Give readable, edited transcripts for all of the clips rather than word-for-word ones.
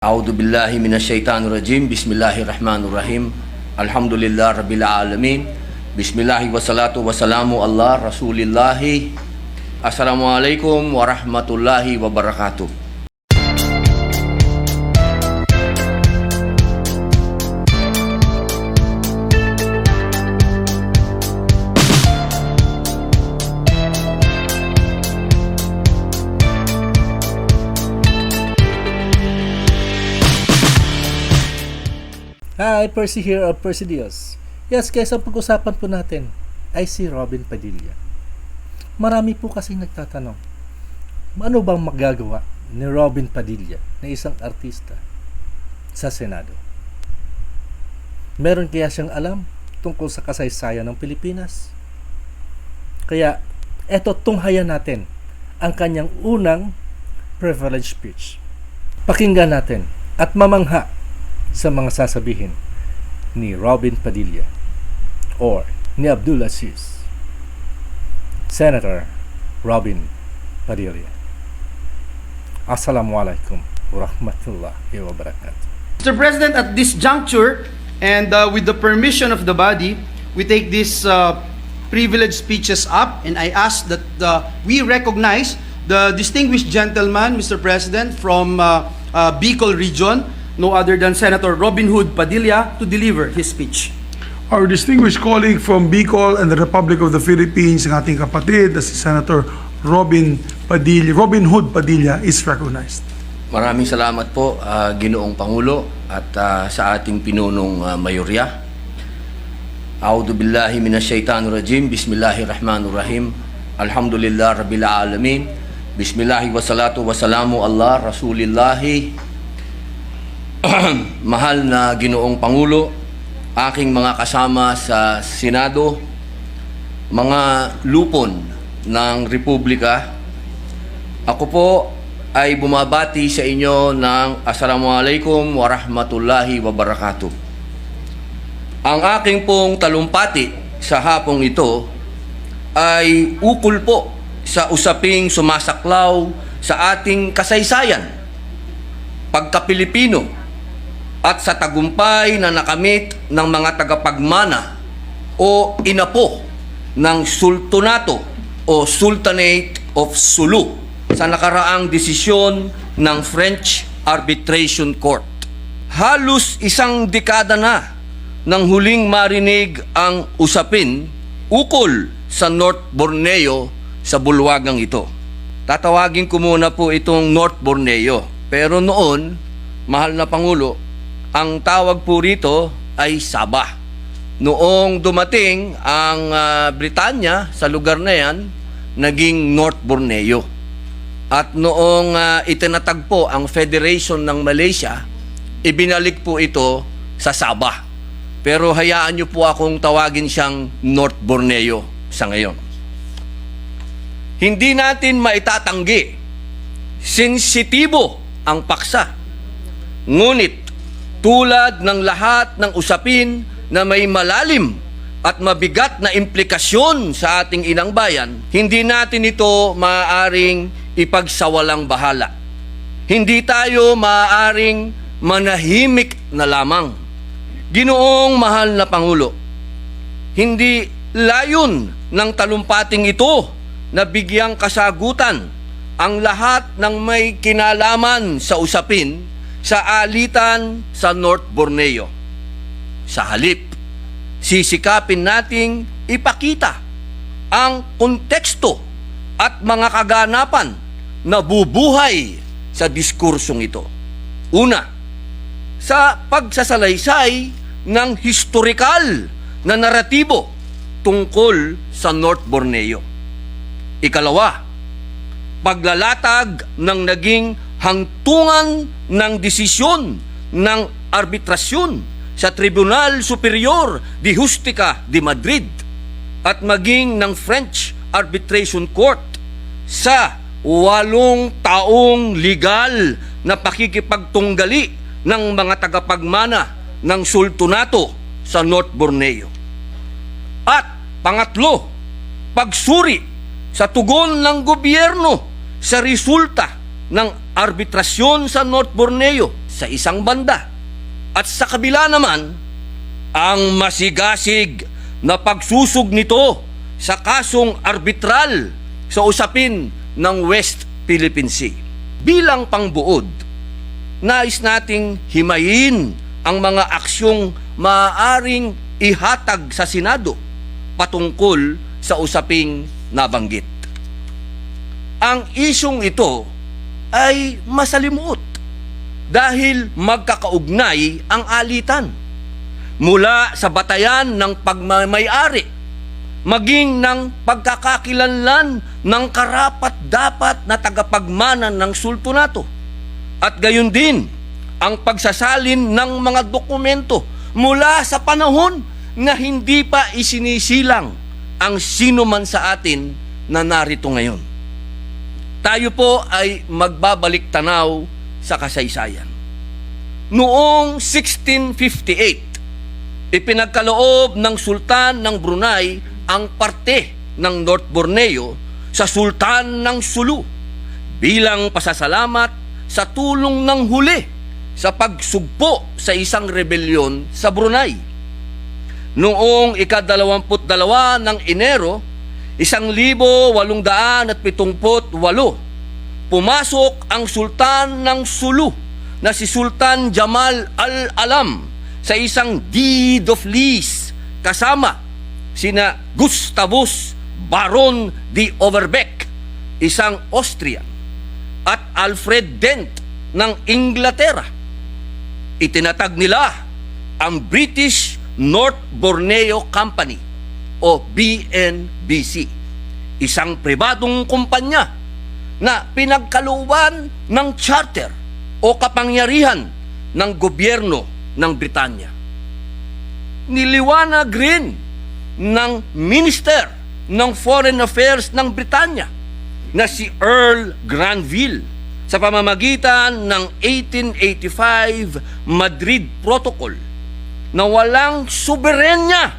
A'udzu billahi minasyaitonir rajim. Bismillahirrahmanirrahim. Alhamdulillah rabbil alamin. Bismillahi wassalatu wassalamu ala Rasulillah. Assalamualaikum warahmatullahi wabarakatuh. Hi, Percy here of Percy Dios. Yes, kaya ang pag-usapan po natin ay si Robin Padilla. Marami po kasing nagtatanong, ano bang magagawa ni Robin Padilla na isang artista sa Senado? Meron kaya siyang alam tungkol sa kasaysayan ng Pilipinas? Kaya, eto tunghayan natin ang kanyang unang privilege speech. Pakinggan natin at mamangha sa mga sasabihin ni Robin Padilla or ni Abdulaziz. Senator Robin Padilla. Assalamualaikum warahmatullahi wabarakatuh. Mr. President, at this juncture, and with the permission of the body, we take these privilege speeches up, and I ask that we recognize the distinguished gentleman, Mr. President, from Bicol region, no other than Senator Robin Hood Padilla, to deliver his speech. Our distinguished colleague from Bicol and the Republic of the Philippines, ang ating kapatid, si Senator Robin Hood Padilla, is recognized. Maraming salamat po, Ginoong Pangulo at sa ating pinunong mayorya. A'udzu billahi minasyaitonir rajim. Bismillahirrahmanirrahim. Alhamdulillah rabbil alamin. Bismillahi wassalatu wassalamu ala Rasulillah. Mahal na Ginoong Pangulo, aking mga kasama sa Senado, mga lupon ng Republika, ako po ay bumabati sa inyo ng Assalamualaikum warahmatullahi wabarakatuh. Ang aking pong talumpati sa hapong ito ay ukol po sa usaping sumasaklaw sa ating kasaysayan, pagka-Pilipino, at sa tagumpay na nakamit ng mga tagapagmana o inapo ng Sultanato o Sultanate of Sulu sa nakaraang desisyon ng French Arbitration Court. Halos isang dekada na nang huling marinig ang usapin ukol sa North Borneo sa bulwagang ito. Tatawagin ko muna po itong North Borneo, pero noon, mahal na Pangulo, ang tawag po rito ay Sabah. Noong dumating ang Britanya sa lugar na yan, naging North Borneo. At noong itinatag po ang Federation ng Malaysia, ibinalik po ito sa Sabah. Pero hayaan niyo po akong tawagin siyang North Borneo sa ngayon. Hindi natin maitatanggi, sensitibo ang paksa. Ngunit tulad ng lahat ng usapin na may malalim at mabigat na implikasyon sa ating inang bayan, hindi natin ito maaaring ipagsawalang bahala. Hindi tayo maaaring manahimik na lamang. Ginoong mahal na Pangulo, hindi layon ng talumpating ito na bigyang kasagutan ang lahat ng may kinalaman sa usapin sa alitan sa North Borneo. Sa halip, sisikapin nating ipakita ang konteksto at mga kaganapan na bubuhay sa diskursong ito. Una, sa pagsasalaysay ng historikal na naratibo tungkol sa North Borneo. Ikalawa, paglalatag ng naging hangtungan ng desisyon ng arbitrasyon sa Tribunal Superior de Justica de Madrid at maging ng French Arbitration Court sa 8 taong legal na pakikipagtunggali ng mga tagapagmana ng Sultanato sa North Borneo. At pangatlo, pagsuri sa tugon ng gobyerno sa resulta ng arbitrasyon sa North Borneo sa isang banda. At sa kabila naman, ang masigasig na pagsusog nito sa kasong arbitral sa usapin ng West Philippine Sea. Bilang pangbuod, nais nating himayin ang mga aksyong maaaring ihatag sa Senado patungkol sa usaping nabanggit. Ang isyong ito ay masalimuot dahil magkakaugnay ang alitan mula sa batayan ng pagmamayari maging ng pagkakakilanlan ng karapat-dapat na tagapagmana ng sultanato at gayon din ang pagsasalin ng mga dokumento mula sa panahon na hindi pa isinisilang ang sino man sa atin na narito ngayon. Tayo po ay magbabalik tanaw sa kasaysayan. Noong 1658, ipinagkaloob ng Sultan ng Brunei ang parte ng North Borneo sa Sultan ng Sulu bilang pasasalamat sa tulong ng huli sa pagsugpo sa isang rebelyon sa Brunei. Noong ika-22 ng Enero, 1878, pumasok ang Sultan ng Sulu na si Sultan Jamal al-Alam sa isang deed of lease kasama sina Gustavus Baron de Overbeck, isang Austrian, at Alfred Dent ng Inglaterra. Itinatag nila ang British North Borneo Company o BNBC, isang pribadong kumpanya na pinagkalooban ng charter o kapangyarihan ng gobyerno ng Britanya. Niliwanag rin ng Minister ng Foreign Affairs ng Britanya na si Earl Granville sa pamamagitan ng 1885 Madrid Protocol na walang soberenya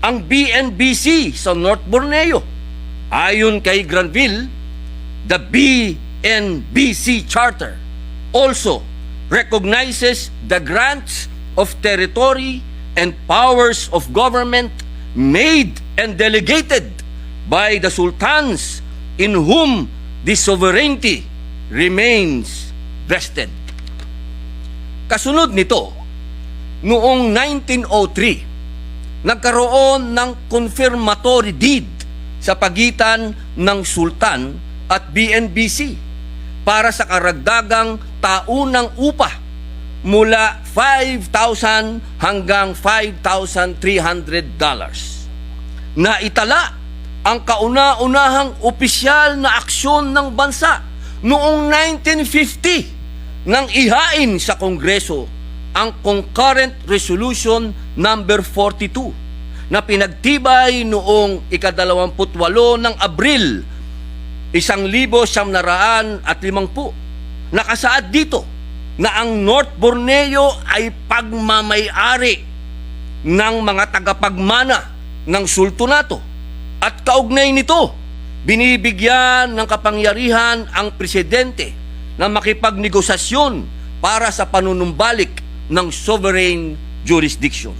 ang BNBC sa North Borneo. Ayon kay Granville, the BNBC Charter also recognizes the grants of territory and powers of government made and delegated by the sultans in whom the sovereignty remains vested. Kasunod nito, noong 1903, nagkaroon ng confirmatory deed sa pagitan ng sultan at BNBC para sa karagdagang taunang upa mula $5,000 hanggang $5,300. Naitala ang kauna-unahang opisyal na aksyon ng bansa noong 1950 nang ihain sa Kongreso ang Concurrent Resolution number 42 na pinagtibay noong ika-28 ng Abril 1950. Nakasaad dito na ang North Borneo ay pagmamay-ari ng mga tagapagmana ng sultanato at kaugnay nito, binibigyan ng kapangyarihan ang presidente na makipagnegosasyon para sa panunumbalik ng sovereign jurisdiction.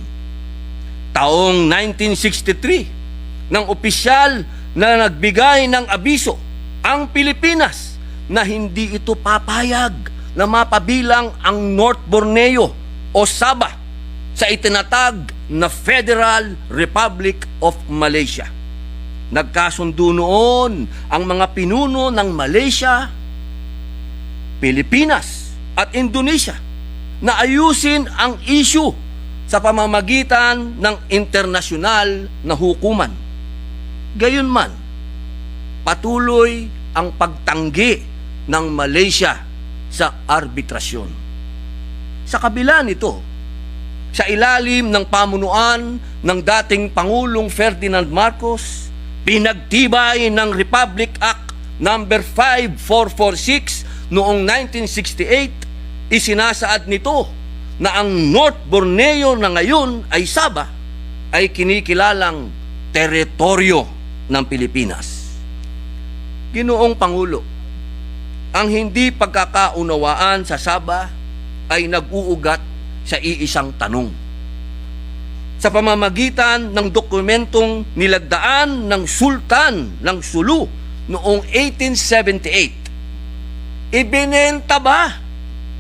Taong 1963, ng opisyal na nagbigay ng abiso ang Pilipinas na hindi ito papayag na mapabilang ang North Borneo o Sabah sa itinatag na Federal Republic of Malaysia. Nagkasundo noon ang mga pinuno ng Malaysia, Pilipinas at Indonesia na ayusin ang issue sa pamamagitan ng internasyonal na hukuman. Gayunman, patuloy ang pagtanggi ng Malaysia sa arbitrasyon. Sa kabila nito, sa ilalim ng pamunuan ng dating Pangulong Ferdinand Marcos, pinagtibay ng Republic Act number 5446 noong 1968, isinasaad nito na ang North Borneo na ngayon ay Sabah ay kinikilalang teritoryo ng Pilipinas. Ginoong Pangulo, ang hindi pagkakaunawaan sa Sabah ay nag-uugat sa iisang tanong. Sa pamamagitan ng dokumentong nilagdaan ng Sultan ng Sulu noong 1878, ibinenta ba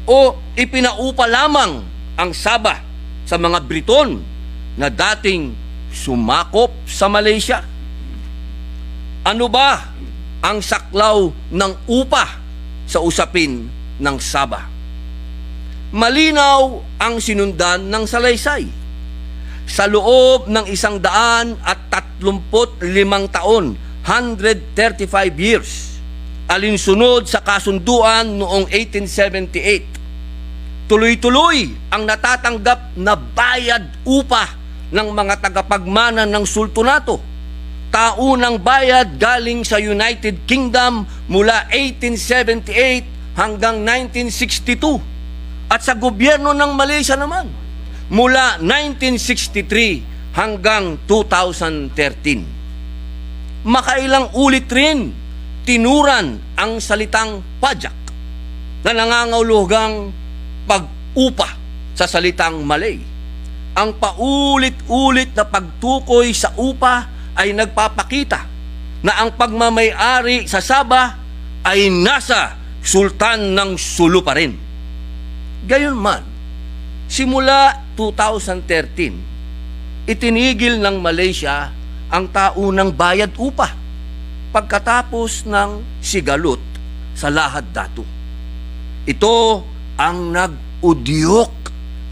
o ipinaupa lamang ang Sabah sa mga Briton na dating sumakop sa Malaysia? Ano ba ang saklaw ng upa sa usapin ng Sabah? Malinaw ang sinundan ng salaysay. Sa loob ng 135 taon, 135 years, alinsunod sa kasunduan noong 1878, tuloy-tuloy ang natatanggap na bayad upa ng mga tagapagmana ng sultanato. Taunang bayad galing sa United Kingdom mula 1878 hanggang 1962. At sa gobyerno ng Malaysia naman, mula 1963 hanggang 2013. Makailang ulit rin tinuran ang salitang pajak na nangangahulugang pag-upa sa salitang Malay. Ang paulit-ulit na pagtukoy sa upa ay nagpapakita na ang pagmamay-ari sa Sabah ay nasa Sultan ng Sulu pa rin. Gayunman, simula 2013, itinigil ng Malaysia ang taunang bayad upa pagkatapos ng sigalot sa Lahad Datu. Ito ang nag-udyok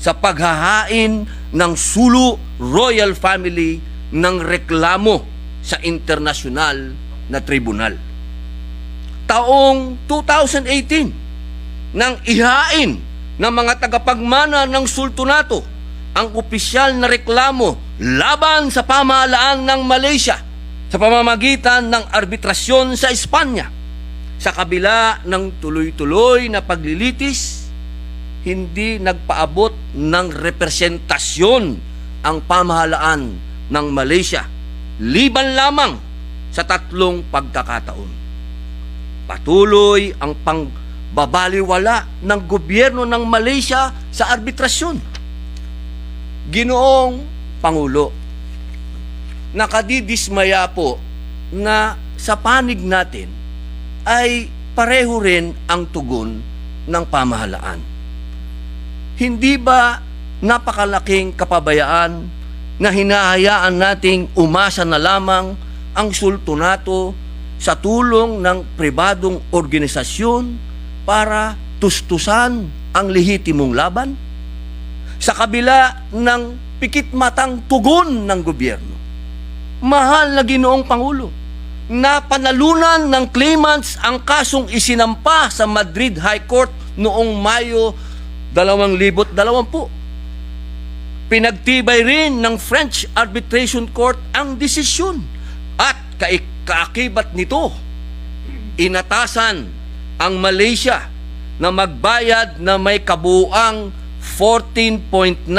sa paghahain ng Sulu Royal Family ng reklamo sa internasyonal na tribunal. Taong 2018, nang ihain ng mga tagapagmana ng sultanato ang opisyal na reklamo laban sa pamahalaan ng Malaysia sa pamamagitan ng arbitrasyon sa Espanya. Sa kabila ng tuloy-tuloy na paglilitis, hindi nagpaabot ng representasyon ang pamahalaan ng Malaysia, liban lamang sa 3 pagkakataon. Patuloy ang babaliwala ng gobyerno ng Malaysia sa arbitrasyon. Ginoong Pangulo, nakadidismaya po na sa panig natin ay pareho rin ang tugon ng pamahalaan. Hindi ba napakalaking kapabayaan na hinahayaan nating umasa na lamang ang sultanato sa tulong ng pribadong organisasyon para tustusan ang lehitimong laban? Sa kabila ng pikit-matang tugon ng gobyerno, mahal na Ginoong Pangulo, na panalunan ng claimants ang kasong isinampa sa Madrid High Court noong Mayo 2020. Pinagtibay rin ng French Arbitration Court ang desisyon at kaakibat nito, inatasan ang Malaysia na magbayad na may kabuuang $14.9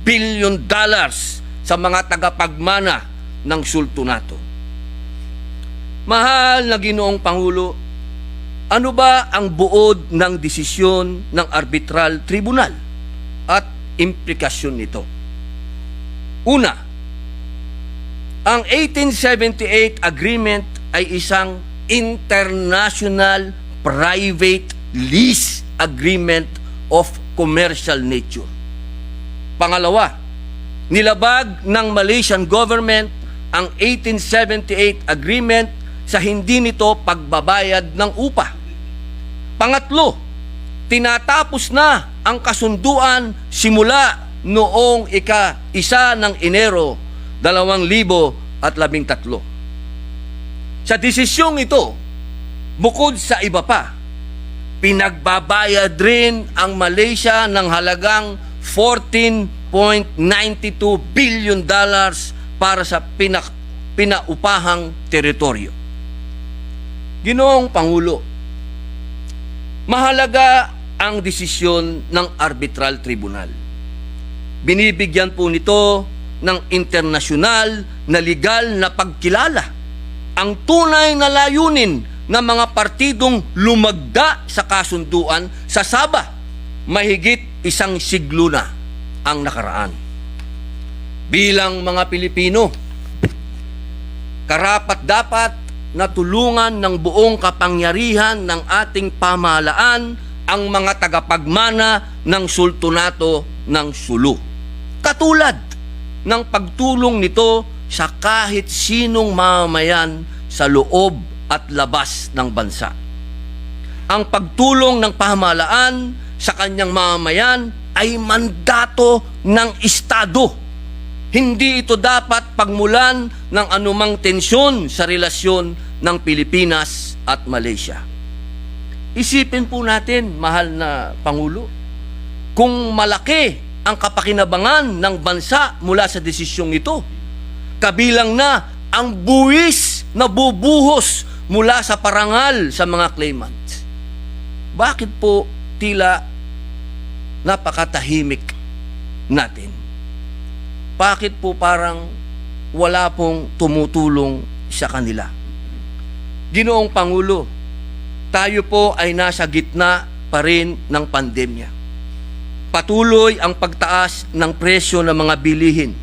billion sa mga tagapagmana ng sultanato. Mahal na Ginoong Pangulo, ano ba ang buod ng desisyon ng arbitral tribunal at implikasyon nito? Una, ang 1878 agreement ay isang international private lease agreement of commercial nature. Pangalawa, nilabag ng Malaysian government ang 1878 agreement sa hindi nito pagbabayad ng upa. Pangatlo, tinatapos na ang kasunduan simula noong ika-1 ng Enero 2013. Sa desisyong ito, bukod sa iba pa, pinagbabayad rin ang Malaysia ng halagang $14.92 billion para sa pinaupahang teritoryo. Ginoong Pangulo, mahalaga ang desisyon ng arbitral tribunal. Binibigyan po nito ng internasyonal na legal na pagkilala ang tunay na layunin ng mga partidong lumagda sa kasunduan sa Sabah mahigit isang siglo na ang nakaraan. Bilang mga Pilipino, karapat-dapat na tulungan ng buong kapangyarihan ng ating pamahalaan ang mga tagapagmana ng sultanato ng Sulu. Katulad ng pagtulong nito sa kahit sinong mamamayan sa loob at labas ng bansa. Ang pagtulong ng pamahalaan sa kanyang mamamayan ay mandato ng Estado. Hindi ito dapat pagmulan ng anumang tensyon sa relasyon ng Pilipinas at Malaysia. Isipin po natin, mahal na Pangulo, kung malaki ang kapakinabangan ng bansa mula sa desisyong ito, kabilang na ang buwis na bubuhos mula sa parangal sa mga claimants. Bakit po tila napakatahimik natin? Bakit po parang wala pong tumutulong sa kanila? Ginoong Pangulo, tayo po ay nasa gitna pa rin ng pandemya. Patuloy ang pagtaas ng presyo ng mga bilihin.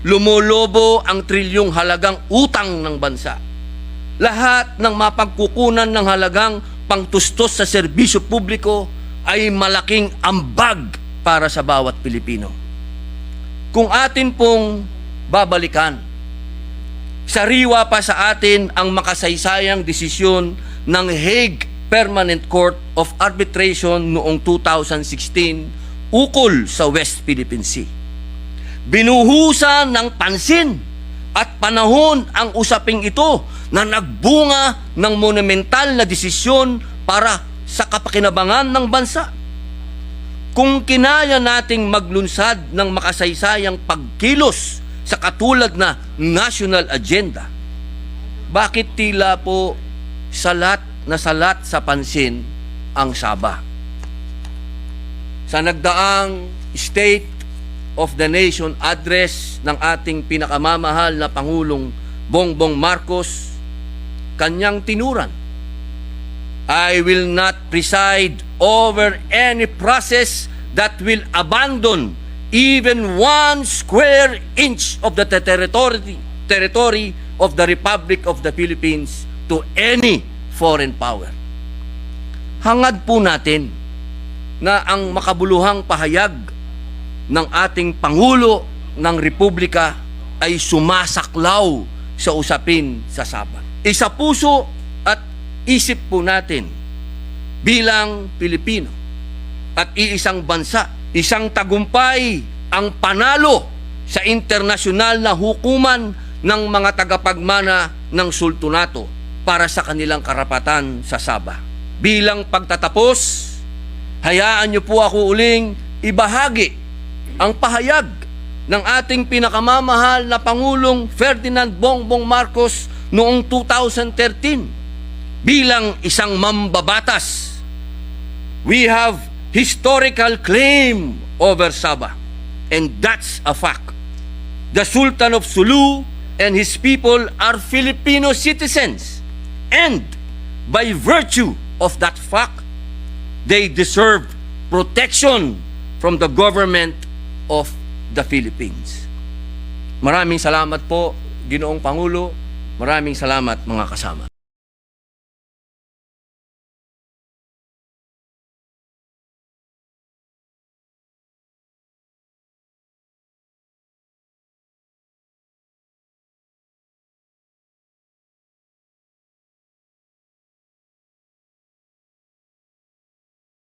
Lumolobo ang trilyong halagang utang ng bansa. Lahat ng mapagkukunan ng halagang pangtustos sa serbisyo publiko ay malaking ambag para sa bawat Pilipino. Kung atin pong babalikan, sariwa pa sa atin ang makasaysayang desisyon ng Hague Permanent Court of Arbitration noong 2016 ukol sa West Philippine Sea. Binuhusan ng pansin at panahon ang usaping ito na nagbunga ng monumental na desisyon para sa kapakinabangan ng bansa. Kung kinaya nating maglunsad ng makasaysayang pagkilos sa katulad na national agenda, bakit tila po salat sa pansin ang Sabah? Sa nagdaang State of the Nation address ng ating pinakamamahal na Pangulong Bongbong Marcos, kanyang tinuran, I will not preside over any process that will abandon even 1 square inch of the territory of the Republic of the Philippines to any foreign power. Hangad po natin na ang makabuluhang pahayag ng ating Pangulo ng Republika ay sumasaklaw sa usapin sa Sabah. Isa puso at isip po natin bilang Pilipino at iisang bansa, isang tagumpay ang panalo sa internasyonal na hukuman ng mga tagapagmana ng sultanato para sa kanilang karapatan sa Sabah. Bilang pagtatapos, hayaan niyo po ako uling ibahagi ang pahayag ng ating pinakamamahal na Pangulong Ferdinand Bongbong Marcos noong 2013 bilang isang mambabatas. We have historical claim over Sabah, and that's a fact. The Sultan of Sulu and his people are Filipino citizens, and by virtue of that fact, they deserve protection from the government of the Philippines. Maraming salamat po, Ginoong Pangulo. Maraming salamat, mga kasama.